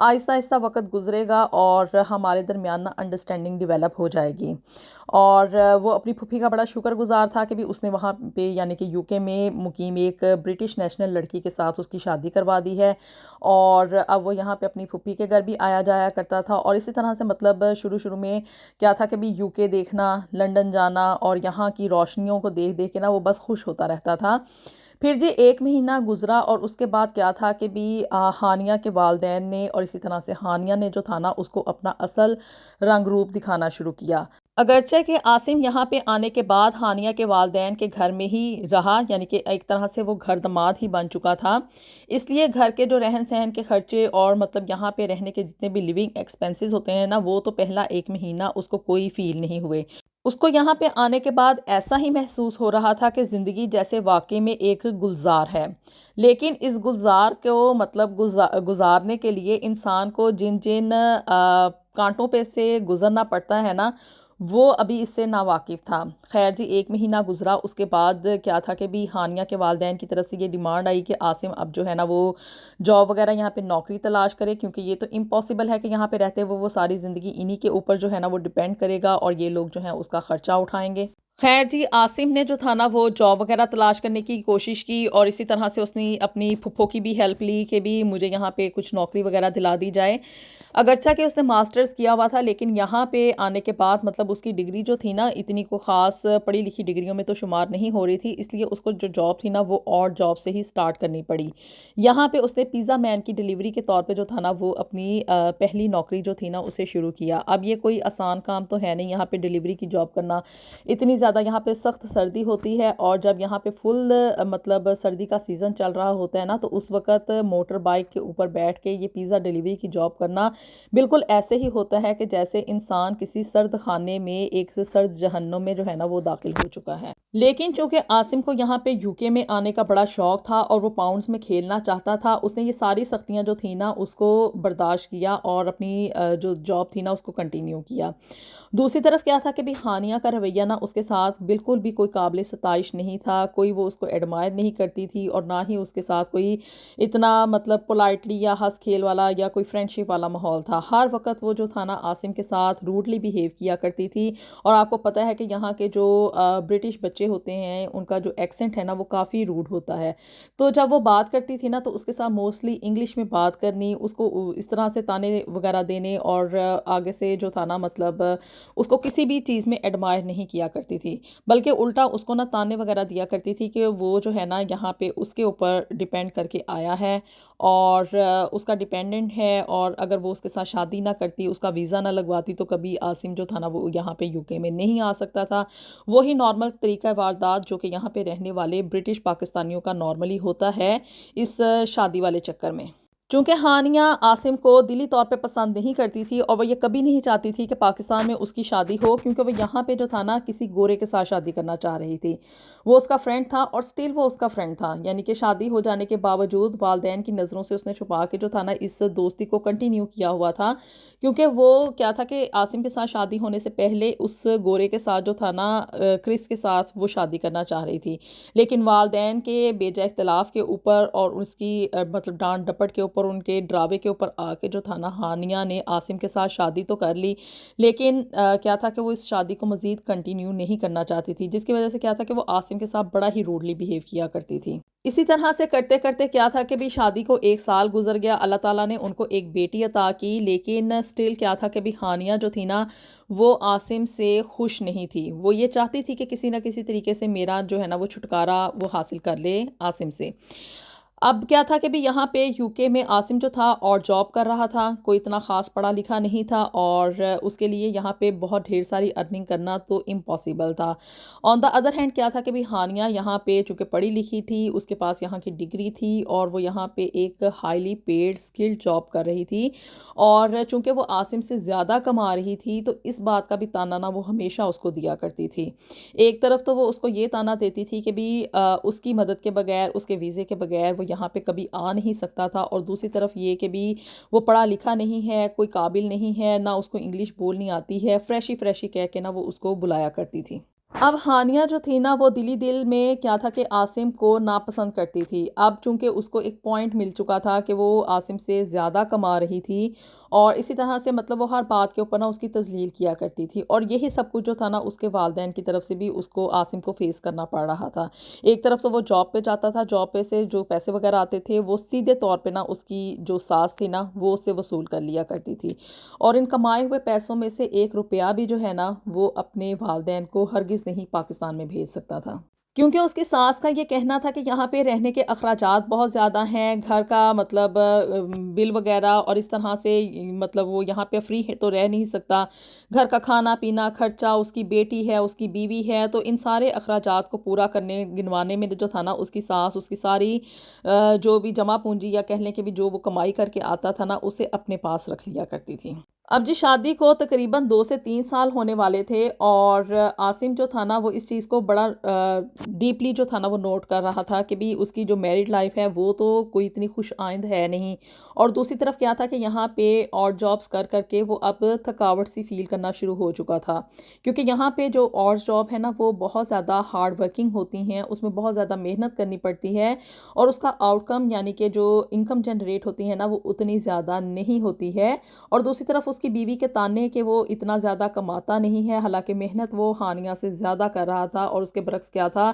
آہستہ آہستہ وقت گزرے گا اور ہمارے درمیان نا انڈرسٹینڈنگ ڈیولپ ہو جائے گی. اور وہ اپنی پھوپھی کا بڑا شکر گزار تھا کہ بھی اس نے وہاں پہ یعنی کہ یو کے میں مقیم ایک برٹش نیشنل لڑکی کے ساتھ اس کی شادی کروا دی ہے, اور اب وہ یہاں پہ اپنی پھوپھی کے گھر بھی آیا جایا کرتا تھا. اور اسی طرح سے مطلب شروع میں کیا تھا کہ بھی یو کے دیکھنا, لنڈن جانا اور یہاں کی روشنیوں کو دیکھ دیکھ کے نا وہ بس خوش ہوتا رہتا تھا. پھر جی 1 مہینہ گزرا اور اس کے بعد کیا تھا کہ بھی ہانیہ کے والدین نے اور اسی طرح سے ہانیہ نے جو تھا نا اس کو اپنا اصل رنگ روپ دکھانا شروع کیا. اگرچہ کہ عاصم یہاں پہ آنے کے بعد ہانیہ کے والدین کے گھر میں ہی رہا, یعنی کہ ایک طرح سے وہ گھر دماد ہی بن چکا تھا, اس لیے گھر کے جو رہن سہن کے خرچے اور مطلب یہاں پہ رہنے کے جتنے بھی لیونگ ایکسپینسز ہوتے ہیں نا, وہ تو پہلا 1 مہینہ اس کو کوئی فیل نہیں ہوئے. اس کو یہاں پہ آنے کے بعد ایسا ہی محسوس ہو رہا تھا کہ زندگی جیسے واقعے میں ایک گلزار ہے, لیکن اس گلزار کو مطلب گزارنے کے لیے انسان کو جن کانٹوں پہ سے گزرنا پڑتا ہے نا, وہ ابھی اس سے ناواقف تھا. خیر جی 1 مہینہ گزرا, اس کے بعد کیا تھا کہ بھی ہانیہ کے والدین کی طرف سے یہ ڈیمانڈ آئی کہ عاصم اب جو ہے نا وہ جاب وغیرہ یہاں پہ نوکری تلاش کرے, کیونکہ یہ تو امپاسبل ہے کہ یہاں پہ رہتے وہ ساری زندگی انہی کے اوپر جو ہے نا وہ ڈیپینڈ کرے گا اور یہ لوگ جو ہیں اس کا خرچہ اٹھائیں گے. خیر جی عاصم نے جو تھا نا وہ جاب وغیرہ تلاش کرنے کی کوشش کی, اور اسی طرح سے اس نے اپنی پھپھو کی بھی ہیلپ لی کہ بھی مجھے یہاں پہ کچھ نوکری وغیرہ دلا دی جائے. اگرچہ کہ اس نے ماسٹرز کیا ہوا تھا, لیکن یہاں پہ آنے کے بعد مطلب اس کی ڈگری جو تھی نا اتنی کو خاص پڑھی لکھی ڈگریوں میں تو شمار نہیں ہو رہی تھی, اس لیے اس کو جو جاب تھی نا وہ اور جاب سے ہی سٹارٹ کرنی پڑی. یہاں پہ اس نے پیزا مین کی ڈیلیوری کے طور پہ جو تھا نا وہ اپنی پہلی نوکری جو تھی نا اسے شروع کیا. اب یہ کوئی آسان کام تو ہے نہیں یہاں پہ ڈیلیوری کی جاب کرنا, اتنی زیادہ یہاں پہ سخت سردی ہوتی ہے, اور جب یہاں پہ فل مطلب سردی کا سیزن چل رہا ہوتا ہے نا, تو اس وقت موٹر بائک کے اوپر بیٹھ کے یہ پیزا ڈیلیوری کی جاب کرنا بالکل ایسے ہی ہوتا ہے کہ جیسے انسان کسی سرد خانے میں ایک سرد جہنم میں جو ہے نا وہ داخل ہو چکا ہے. لیکن چونکہ عاصم کو یہاں پہ یو کے میں آنے کا بڑا شوق تھا اور وہ پاؤنڈز میں کھیلنا چاہتا تھا, اس نے یہ ساری سختیاں جو تھیں نا اس کو برداشت کیا اور اپنی جو جاب تھی نا اس کو کنٹینیو کیا. دوسری طرف کیا تھا کہ بھی ہانیہ کا رویہ نا اس کے ساتھ بالکل بھی کوئی قابل ستائش نہیں تھا, کوئی وہ اس کو ایڈمائر نہیں کرتی تھی, اور نہ ہی اس کے ساتھ کوئی اتنا مطلب پولائٹلی یا ہنس کھیل والا یا کوئی فرینڈشپ والا ماحول تھا. ہر وقت وہ جو تھا نا عاصم کے ساتھ روڈلی بیہیو کیا کرتی تھی, اور آپ کو پتہ ہے کہ یہاں کے جو برٹش بچے ہوتے ہیں ان کا جو ایکسنٹ ہے نا وہ کافی روڈ ہوتا ہے. تو جب وہ بات کرتی تھی نا تو اس کے ساتھ موسٹلی انگلش میں بات کرنی, اس کو اس طرح سے تانے وغیرہ دینے, اور آگے سے جو تھا نا مطلب اس کو کسی بھی چیز میں ایڈمائر نہیں کیا کرتی تھی, بلکہ الٹا اس کو نا تانے وغیرہ دیا کرتی تھی کہ وہ جو ہے نا یہاں پہ اس کے اوپر ڈیپینڈ کر کے آیا ہے اور اس کا ڈیپینڈنٹ ہے, اور اگر وہ اس کے ساتھ شادی نہ کرتی, اس کا ویزا نہ لگواتی, تو کبھی عاصم جو تھا نا وہ یہاں پہ یو کے میں نہیں آ سکتا تھا. وہی نارمل طریقہ واردات جو کہ یہاں پہ رہنے والے برٹش پاکستانیوں کا نارملی ہوتا ہے اس شادی والے چکر میں. چونکہ ہانیہ عاصم کو دلی طور پہ پسند نہیں کرتی تھی, اور وہ یہ کبھی نہیں چاہتی تھی کہ پاکستان میں اس کی شادی ہو, کیونکہ وہ یہاں پہ جو تھا نا کسی گورے کے ساتھ شادی کرنا چاہ رہی تھی. وہ اس کا فرینڈ تھا اور سٹل وہ اس کا فرینڈ تھا, یعنی کہ شادی ہو جانے کے باوجود والدین کی نظروں سے اس نے چھپا کے جو تھا نا اس دوستی کو کنٹینیو کیا ہوا تھا, کیونکہ وہ کیا تھا کہ عاصم کے ساتھ شادی ہونے سے پہلے اس گورے کے ساتھ جو تھا نا کرس کے ساتھ وہ شادی کرنا چاہ رہی تھی. لیکن والدین کے بے جا اختلاف کے اوپر اور اس کی مطلب ڈانٹ ڈپٹ کے اوپر, ان کے ڈراوے کے اوپر آ کے جو تھا نا ہانیہ نے عاصم کے ساتھ شادی تو کر لی, لیکن کیا تھا کہ وہ اس شادی کو مزید کنٹینیو نہیں کرنا چاہتی تھی, جس کی وجہ سے کیا تھا کہ وہ عاصم کے ساتھ بڑا ہی روڈلی بیہیو کیا کرتی تھی. اسی طرح سے کرتے کرتے کیا تھا کہ بھی شادی کو 1 سال گزر گیا, اللہ تعالیٰ نے ان کو ایک بیٹی عطا کی, لیکن سٹل کیا تھا کہ بھی ہانیہ جو تھی نا وہ عاصم سے خوش نہیں تھی. وہ یہ چاہتی تھی کہ کسی نہ کسی طریقے سے میرا جو ہے نا وہ چھٹکارا وہ حاصل کر لے عاصم سے. اب کیا تھا کہ بھی یہاں پہ یو کے میں عاصم جو تھا اور جاب کر رہا تھا, کوئی اتنا خاص پڑھا لکھا نہیں تھا, اور اس کے لیے یہاں پہ بہت ڈھیر ساری ارننگ کرنا تو امپاسبل تھا. آن دا ادر ہینڈ کیا تھا کہ بھی ہانیہ یہاں پہ چونکہ پڑھی لکھی تھی, اس کے پاس یہاں کی ڈگری تھی, اور وہ یہاں پہ ایک ہائیلی پیڈ اسکلڈ جاب کر رہی تھی, اور چونکہ وہ عاصم سے زیادہ کما رہی تھی تو اس بات کا بھی تانا نا وہ ہمیشہ اس کو دیا کرتی تھی. ایک طرف تو وہ اس کو یہ تانا دیتی تھی کہ بھی اس کی مدد کے بغیر, اس کے ویزے کے بغیر وہ یہاں پہ کبھی آ نہیں سکتا تھا, اور دوسری طرف یہ کہ بھی وہ پڑھا لکھا نہیں ہے, کوئی قابل نہیں ہے, نہ اس کو انگلش بولنی آتی ہے, فریشی کہہ کے نہ وہ اس کو بلایا کرتی تھی. اب ہانیہ جو تھی نا وہ دلی دل میں کیا تھا کہ عاصم کو ناپسند کرتی تھی۔ اب چونکہ اس کو ایک پوائنٹ مل چکا تھا کہ وہ عاصم سے زیادہ کما رہی تھی، اور اسی طرح سے مطلب وہ ہر بات کے اوپر نا اس کی تذلیل کیا کرتی تھی، اور یہی سب کچھ جو تھا نا اس کے والدین کی طرف سے بھی اس کو عاصم کو فیس کرنا پڑ رہا تھا۔ ایک طرف تو وہ جاب پہ جاتا تھا، جاب پہ سے جو پیسے وغیرہ آتے تھے وہ سیدھے طور پہ نا اس کی جو ساس تھی نا وہ اس سے وصول کر لیا کرتی تھی، اور ان کمائے ہوئے پیسوں میں سے 1 روپیہ بھی جو ہے نا وہ اپنے والدین کو ہرگز نہیں پاکستان میں بھیج سکتا تھا، کیونکہ اس کی ساس کا یہ کہنا تھا کہ یہاں پہ رہنے کے اخراجات بہت زیادہ ہیں، گھر کا مطلب بل وغیرہ، اور اس طرح سے مطلب وہ یہاں پہ فری ہے تو رہ نہیں سکتا، گھر کا کھانا پینا خرچہ، اس کی بیٹی ہے، اس کی بیوی ہے، تو ان سارے اخراجات کو پورا کرنے گنوانے میں جو تھا نا اس کی ساس اس کی ساری جو بھی جمع پونجی یا کہہ لیں کہ بھی جو وہ کمائی کر کے آتا تھا نا اسے اپنے پاس رکھ لیا کرتی تھی۔ اب جی شادی کو تقریباً 2 سے 3 سال ہونے والے تھے، اور عاصم جو تھا نا وہ اس چیز کو بڑا ڈیپلی جو تھا نا وہ نوٹ کر رہا تھا کہ بھی اس کی جو میرڈ لائف ہے وہ تو کوئی اتنی خوش آئند ہے نہیں، اور دوسری طرف کیا تھا کہ یہاں پہ اور جابس کر کر کے وہ اب تھکاوٹ سی فیل کرنا شروع ہو چکا تھا، کیونکہ یہاں پہ جو اور جاب ہے نا وہ بہت زیادہ ہارڈ ورکنگ ہوتی ہیں، اس میں بہت زیادہ محنت کرنی پڑتی ہے، اور اس کا آؤٹ کم یعنی کہ جو انکم جنریٹ ہوتی ہے نا وہ اتنی زیادہ نہیں ہوتی ہے، اور دوسری طرف اس کی بیوی کے تانے کہ وہ اتنا زیادہ کماتا نہیں ہے، حالانکہ محنت وہ ہانیہ سے زیادہ کر رہا تھا، اور اس کے برعکس کیا تھا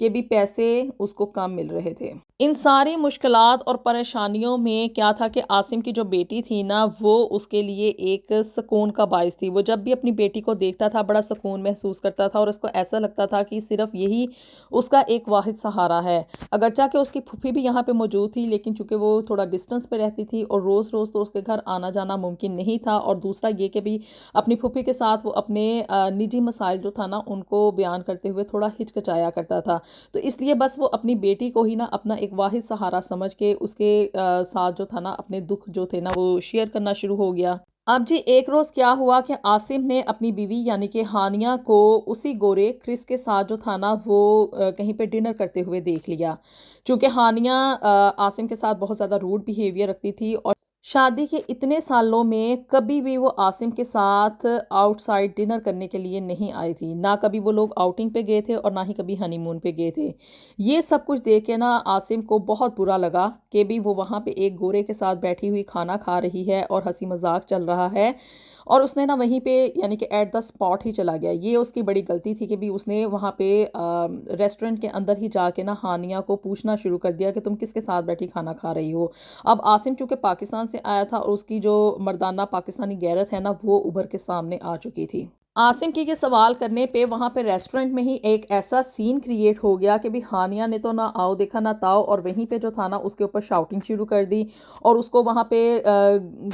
کہ بھی پیسے اس کو کم مل رہے تھے۔ ان ساری مشکلات اور پریشانیوں میں کیا تھا کہ عاصم کی جو بیٹی تھی نا وہ اس کے لیے ایک سکون کا باعث تھی، وہ جب بھی اپنی بیٹی کو دیکھتا تھا بڑا سکون محسوس کرتا تھا، اور اس کو ایسا لگتا تھا کہ صرف یہی اس کا ایک واحد سہارا ہے، اگرچہ کہ اس کی پھوپھی بھی یہاں پہ موجود تھی، لیکن چونکہ وہ تھوڑا ڈسٹنس پہ رہتی تھی اور روز روز تو اس کے گھر آنا جانا ممکن نہیں تھا، اور دوسرا یہ کہ بھی اپنی پھوپھی کے ساتھ وہ اپنے نجی مسائل جو تھا نا ان کو بیان کرتے ہوئے تھوڑا ہچکچایا کرتا تھا، تو اس لیے بس وہ اپنی بیٹی کو ہی نا اپنا ایک واحد سہارا سمجھ کے اس کے ساتھ جو تھا نا اپنے دکھ جو تھے نا وہ شیئر کرنا شروع ہو گیا۔ اب جی ایک روز کیا ہوا کہ عاصم نے اپنی بیوی یعنی کہ ہانیہ کو اسی گورے کرس کے ساتھ جو تھا نا وہ کہیں پہ ڈنر کرتے ہوئے دیکھ لیا، چونکہ ہانیہ عاصم کے ساتھ بہت زیادہ روڈ بیہیویئر رکھتی تھی، اور شادی کے اتنے سالوں میں کبھی بھی وہ عاصم کے ساتھ آؤٹ سائڈ ڈنر کرنے کے لیے نہیں آئی تھی، نہ کبھی وہ لوگ آؤٹنگ پہ گئے تھے اور نہ ہی کبھی ہنی مون پہ گئے تھے۔ یہ سب کچھ دیکھ کے نا عاصم کو بہت برا لگا کہ بھی وہ وہاں پہ ایک گورے کے ساتھ بیٹھی ہوئی کھانا کھا رہی ہے اور ہنسی مذاق چل رہا ہے، اور اس نے نا وہیں پہ یعنی کہ ایٹ دا اسپاٹ ہی چلا گیا۔ یہ اس کی بڑی غلطی تھی کہ بھی اس نے وہاں پہ ریسٹورنٹ کے اندر ہی جا کے نا ہانیہ کو پوچھنا شروع کر دیا کہ تم کس کے ساتھ بیٹھی کھانا کھا رہی ہو۔ اب عاصم چونکہ پاکستان سے آیا تھا اور اس کی جو مردانہ پاکستانی غیرت ہے نا وہ ابھر کے سامنے آ چکی تھی۔ عاصم کی یہ سوال کرنے پہ وہاں پہ ریسٹورنٹ میں ہی ایک ایسا سین کریٹ ہو گیا کہ بھی ہانیہ نے تو نہ آؤ دیکھا نہ تاؤ، اور وہیں پہ جو تھا نا اس کے اوپر شاؤٹنگ شروع کر دی، اور اس کو وہاں پہ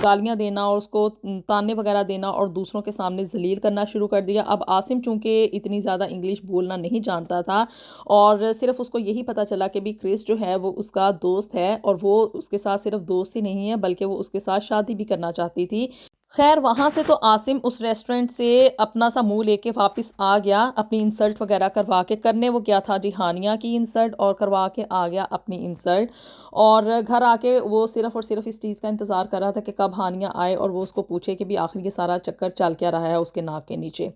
گالیاں دینا اور اس کو تانے وغیرہ دینا اور دوسروں کے سامنے ذلیل کرنا شروع کر دیا۔ اب عاصم چونکہ اتنی زیادہ انگلش بولنا نہیں جانتا تھا، اور صرف اس کو یہی پتہ چلا کہ بھی کرس جو ہے وہ اس کا دوست ہے، اور وہ اس کے ساتھ صرف دوست ہی نہیں ہے بلکہ وہ اس کے ساتھ شادی بھی کرنا چاہتی تھی۔ خیر وہاں سے تو عاصم اس ریسٹورنٹ سے اپنا سا منہ لے کے واپس آ گیا، اپنی انسلٹ وغیرہ کروا کے، کرنے وہ کیا تھا جی ہانیہ کی انسلٹ، اور کروا کے آ گیا اپنی انسلٹ، اور گھر آ کے وہ صرف اور صرف اس چیز کا انتظار کر رہا تھا کہ کب ہانیہ آئے اور وہ اس کو پوچھے کہ بھی آخر یہ سارا چکر چل کیا رہا ہے اس کے ناک کے نیچے۔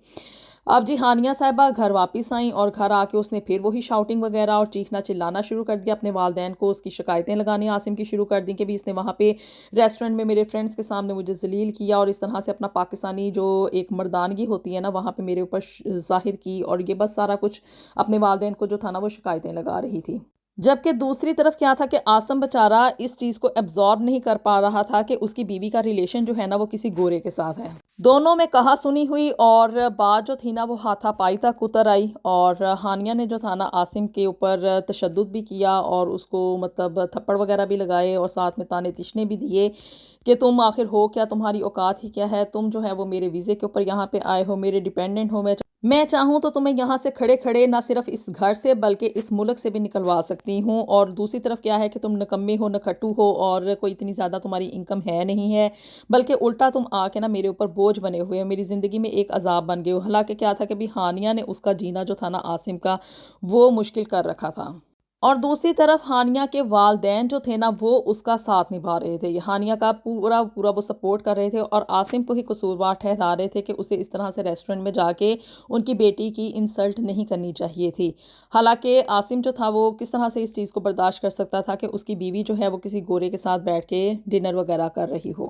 اب جی ہانیہ صاحبہ گھر واپس آئیں، اور گھر آ کے اس نے پھر وہی شاؤٹنگ وغیرہ اور چیخنا چلانا شروع کر دیا، اپنے والدین کو اس کی شکایتیں لگانے عاصم کی شروع کر دیں کہ بھی اس نے وہاں پہ ریسٹورنٹ میں میرے فرینڈس کے سامنے مجھے ذلیل کیا، اور اس طرح سے اپنا پاکستانی جو ایک مردانگی ہوتی ہے نا وہاں پہ میرے اوپر ظاہر کی، اور یہ بس سارا کچھ اپنے والدین کو جو تھا نا وہ شکایتیں لگا رہی تھی۔ جبکہ دوسری طرف کیا تھا کہ عاصم بیچارہ اس چیز کو ایبزارب نہیں کر پا رہا تھا کہ اس کی بیوی کا ریلیشن جو ہے نا وہ کسی گورے کے ساتھ ہے۔ دونوں میں کہا سنی ہوئی، اور بات جو تھی نا وہ ہاتھا پائی تک اتر آئی، اور ہانیہ نے جو تھا نا عاصم کے اوپر تشدد بھی کیا، اور اس کو مطلب تھپڑ وغیرہ بھی لگائے، اور ساتھ میں تانے تشنے بھی دیے کہ تم آخر ہو کیا، تمہاری اوقات ہی کیا ہے، تم جو ہے وہ میرے ویزے کے اوپر یہاں پہ آئے ہو، میرے ڈیپینڈنٹ ہو، میں چاہوں تو تمہیں یہاں سے کھڑے کھڑے نہ صرف اس گھر سے بلکہ اس ملک سے بھی نکلوا سکتی ہوں، اور دوسری طرف کیا ہے کہ تم نکمے ہو، نکھٹو ہو، اور کوئی اتنی زیادہ تمہاری انکم ہے نہیں ہے، بلکہ الٹا تم آ کے نا میرے اوپر بوجھ بنے ہوئے ہو، میری زندگی میں ایک عذاب بن گئے ہو۔ حالانکہ کیا تھا کہ بھی ہانیہ نے اس کا جینا جو تھا نا عاصم کا وہ مشکل کر رکھا تھا۔ اور دوسری طرف ہانیہ کے والدین جو تھے نا وہ اس کا ساتھ نبھا رہے تھے، ہانیہ کا پورا پورا وہ سپورٹ کر رہے تھے اور عاصم کو ہی قصوروار ٹھہرا رہے تھے کہ اسے اس طرح سے ریسٹورنٹ میں جا کے ان کی بیٹی کی انسلٹ نہیں کرنی چاہیے تھی۔ حالانکہ عاصم جو تھا وہ کس طرح سے اس چیز کو برداشت کر سکتا تھا کہ اس کی بیوی جو ہے وہ کسی گورے کے ساتھ بیٹھ کے ڈنر وغیرہ کر رہی ہو۔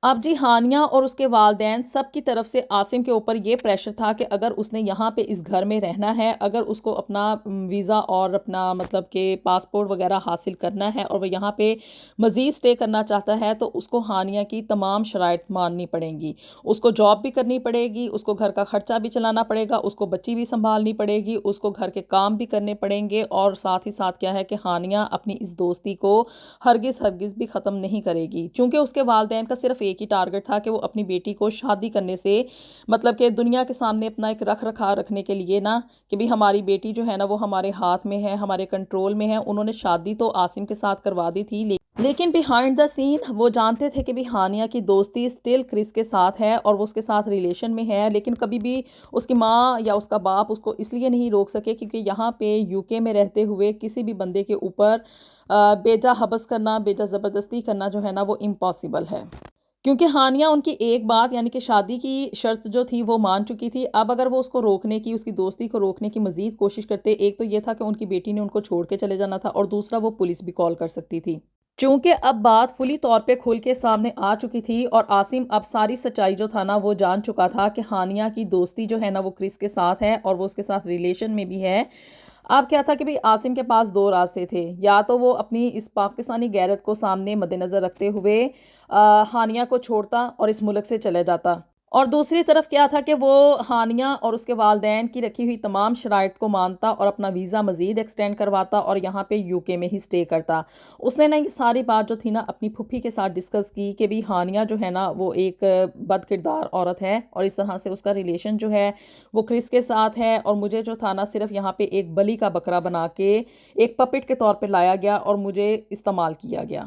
اب جی ہانیہ اور اس کے والدین سب کی طرف سے عاصم کے اوپر یہ پریشر تھا کہ اگر اس نے یہاں پہ اس گھر میں رہنا ہے، اگر اس کو اپنا ویزا اور اپنا مطلب کہ پاسپورٹ وغیرہ حاصل کرنا ہے اور وہ یہاں پہ مزید سٹے کرنا چاہتا ہے تو اس کو ہانیہ کی تمام شرائط ماننی پڑیں گی۔ اس کو جاب بھی کرنی پڑے گی، اس کو گھر کا خرچہ بھی چلانا پڑے گا، اس کو بچی بھی سنبھالنی پڑے گی، اس کو گھر کے کام بھی کرنے پڑیں گے، اور ساتھ ہی ساتھ کیا ہے کہ ہانیہ اپنی اس دوستی کو ہرگز بھی ختم نہیں کرے گی، چونکہ اس کے والدین کا صرف ایک ہی ٹارگٹ تھا کہ وہ اپنی بیٹی کو شادی کرنے سے مطلب کہ دنیا کے سامنے اپنا ایک رکھا رکھنے کے لیے نا کہ بھی ہماری بیٹی جو ہے نا وہ ہمارے ہاتھ میں ہے، ہمارے کنٹرول میں ہے۔ انہوں نے شادی تو عاصم کے ساتھ کروا دی تھی، لیکن بیہائنڈ دا سین وہ جانتے تھے کہ بھی ہانیہ کی دوستی سٹل کرس کے ساتھ ہے اور وہ اس کے ساتھ ریلیشن میں ہے، لیکن کبھی بھی اس کی ماں یا اس کا باپ اس کو اس لیے نہیں روک سکے کیونکہ یہاں پہ یو کے میں رہتے ہوئے کسی بھی بندے کے اوپر بیجا حبس کرنا، بیجا زبردستی کرنا جو ہے نا وہ امپاسبل ہے، کیونکہ ہانیہ ان کی ایک بات یعنی کہ شادی کی شرط جو تھی وہ مان چکی تھی۔ اب اگر وہ اس کو روکنے کی، اس کی دوستی کو روکنے کی مزید کوشش کرتے، ایک تو یہ تھا کہ ان کی بیٹی نے ان کو چھوڑ کے چلے جانا تھا، اور دوسرا وہ پولیس بھی کال کر سکتی تھی۔ چونکہ اب بات فلی طور پہ کھل کے سامنے آ چکی تھی اور عاصم اب ساری سچائی جو تھا نا وہ جان چکا تھا کہ ہانیہ کی دوستی جو ہے نا وہ کرس کے ساتھ ہے اور وہ اس کے ساتھ ریلیشن میں بھی ہے۔ اب کیا تھا کہ بھی عاصم کے پاس دو راستے تھے، یا تو وہ اپنی اس پاکستانی غیرت کو سامنے مد نظر رکھتے ہوئے ہانیہ کو چھوڑتا اور اس ملک سے چلے جاتا، اور دوسری طرف کیا تھا کہ وہ ہانیہ اور اس کے والدین کی رکھی ہوئی تمام شرائط کو مانتا اور اپنا ویزا مزید ایکسٹینڈ کرواتا اور یہاں پہ یو کے میں ہی سٹے کرتا۔ اس نے نا یہ ساری بات جو تھی نا اپنی پھپھی کے ساتھ ڈسکس کی کہ بھی ہانیہ جو ہے نا وہ ایک بد کردار عورت ہے اور اس طرح سے اس کا ریلیشن جو ہے وہ کرس کے ساتھ ہے، اور مجھے جو تھا نا صرف یہاں پہ ایک بلی کا بکرا بنا کے ایک پپٹ کے طور پہ لایا گیا اور مجھے استعمال کیا گیا۔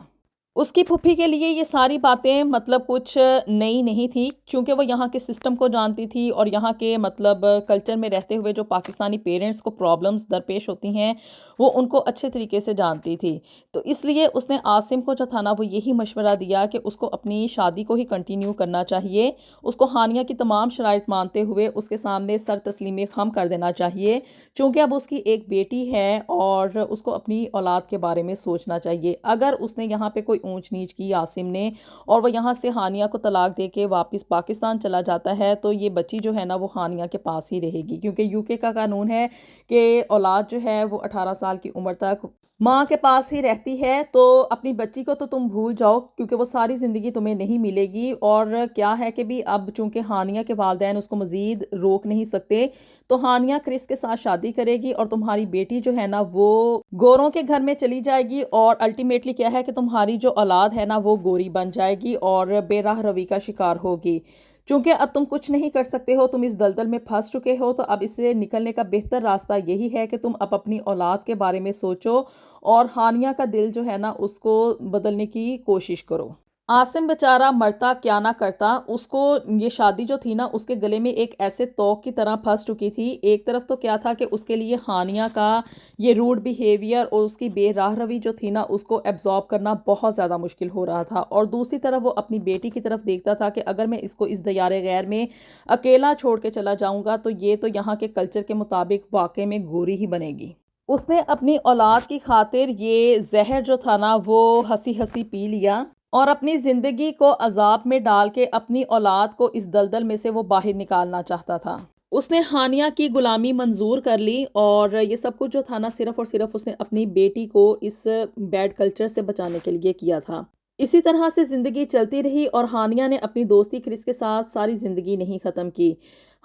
اس کی پھپھی کے لیے یہ ساری باتیں مطلب کچھ نئی نہیں تھی، چونکہ وہ یہاں کے سسٹم کو جانتی تھی اور یہاں کے مطلب کلچر میں رہتے ہوئے جو پاکستانی پیرنٹس کو پرابلمز درپیش ہوتی ہیں وہ ان کو اچھے طریقے سے جانتی تھی۔ تو اس لیے اس نے عاصم کو جو تھا نا وہ یہی مشورہ دیا کہ اس کو اپنی شادی کو ہی کنٹینیو کرنا چاہیے، اس کو ہانیہ کی تمام شرائط مانتے ہوئے اس کے سامنے سر تسلیم خم کر دینا چاہیے، چونکہ اب اس کی ایک بیٹی ہے اور اس کو اپنی اولاد کے بارے میں سوچنا چاہیے۔ اگر اس نے یہاں پہ کوئی اونچ نیچ کی عاصم نے اور وہ یہاں سے ہانیہ کو طلاق دے کے واپس پاکستان چلا جاتا ہے تو یہ بچی جو ہے نا وہ ہانیہ کے پاس ہی رہے گی، کیونکہ یو کے کا قانون ہے کہ اولاد جو ہے وہ 18 سال کی عمر تک ماں کے پاس ہی رہتی ہے۔ تو اپنی بچی کو تو تم بھول جاؤ کیونکہ وہ ساری زندگی تمہیں نہیں ملے گی، اور کیا ہے کہ بھی اب چونکہ ہانیہ کے والدین اس کو مزید روک نہیں سکتے تو ہانیہ کرس کے ساتھ شادی کرے گی اور تمہاری بیٹی جو ہے نا وہ گوروں کے گھر میں چلی جائے گی، اور الٹیمیٹلی کیا ہے کہ تمہاری جو اولاد ہے نا وہ گوری بن جائے گی اور بے راہ روی کا شکار ہوگی۔ چونکہ اب تم کچھ نہیں کر سکتے ہو، تم اس دلدل میں پھنس چکے ہو، تو اب اس سے نکلنے کا بہتر راستہ یہی ہے کہ تم اب اپنی اولاد کے بارے میں سوچو اور ہانیہ کا دل جو ہے نا اس کو بدلنے کی کوشش کرو۔ عاصم بیچارہ مرتا کیا نہ کرتا، اس کو یہ شادی جو تھی نا اس کے گلے میں ایک ایسے توق کی طرح پھنس چکی تھی۔ ایک طرف تو کیا تھا کہ اس کے لیے ہانیہ کا یہ روڈ بیہیویئر اور اس کی بے راہ روی جو تھی نا اس کو ایبزارب کرنا بہت زیادہ مشکل ہو رہا تھا، اور دوسری طرف وہ اپنی بیٹی کی طرف دیکھتا تھا کہ اگر میں اس کو اس دیار غیر میں اکیلا چھوڑ کے چلا جاؤں گا تو یہ تو یہاں کے کلچر کے مطابق واقعے میں گوری ہی بنے گی۔ اس نے اپنی اولاد کی خاطر یہ زہر جو تھا نا وہ ہنسی ہنسی پی لیا اور اپنی زندگی کو عذاب میں ڈال کے اپنی اولاد کو اس دلدل میں سے وہ باہر نکالنا چاہتا تھا۔ اس نے ہانیہ کی غلامی منظور کر لی، اور یہ سب کچھ جو تھا نا صرف اور صرف اس نے اپنی بیٹی کو اس بیڈ کلچر سے بچانے کے لیے کیا تھا۔ اسی طرح سے زندگی چلتی رہی اور ہانیہ نے اپنی دوستی کرس کے ساتھ ساری زندگی نہیں ختم کی۔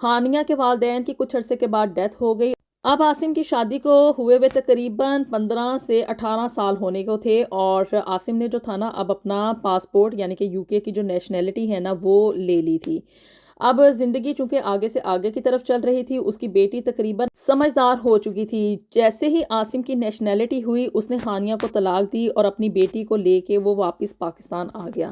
ہانیہ کے والدین کی کچھ عرصے کے بعد ڈیتھ ہو گئی۔ اب عاصم کی شادی کو ہوئے ہوئے تقریباً 15 سے 18 سال ہونے کو تھے، اور عاصم نے جو تھا نا اب اپنا پاسپورٹ یعنی کہ یو کے کی جو نیشنلٹی ہے نا وہ لے لی تھی۔ اب زندگی چونکہ آگے سے آگے کی طرف چل رہی تھی، اس کی بیٹی تقریباً سمجھدار ہو چکی تھی۔ جیسے ہی عاصم کی نیشنلٹی ہوئی اس نے ہانیہ کو طلاق دی اور اپنی بیٹی کو لے کے وہ واپس پاکستان آ گیا۔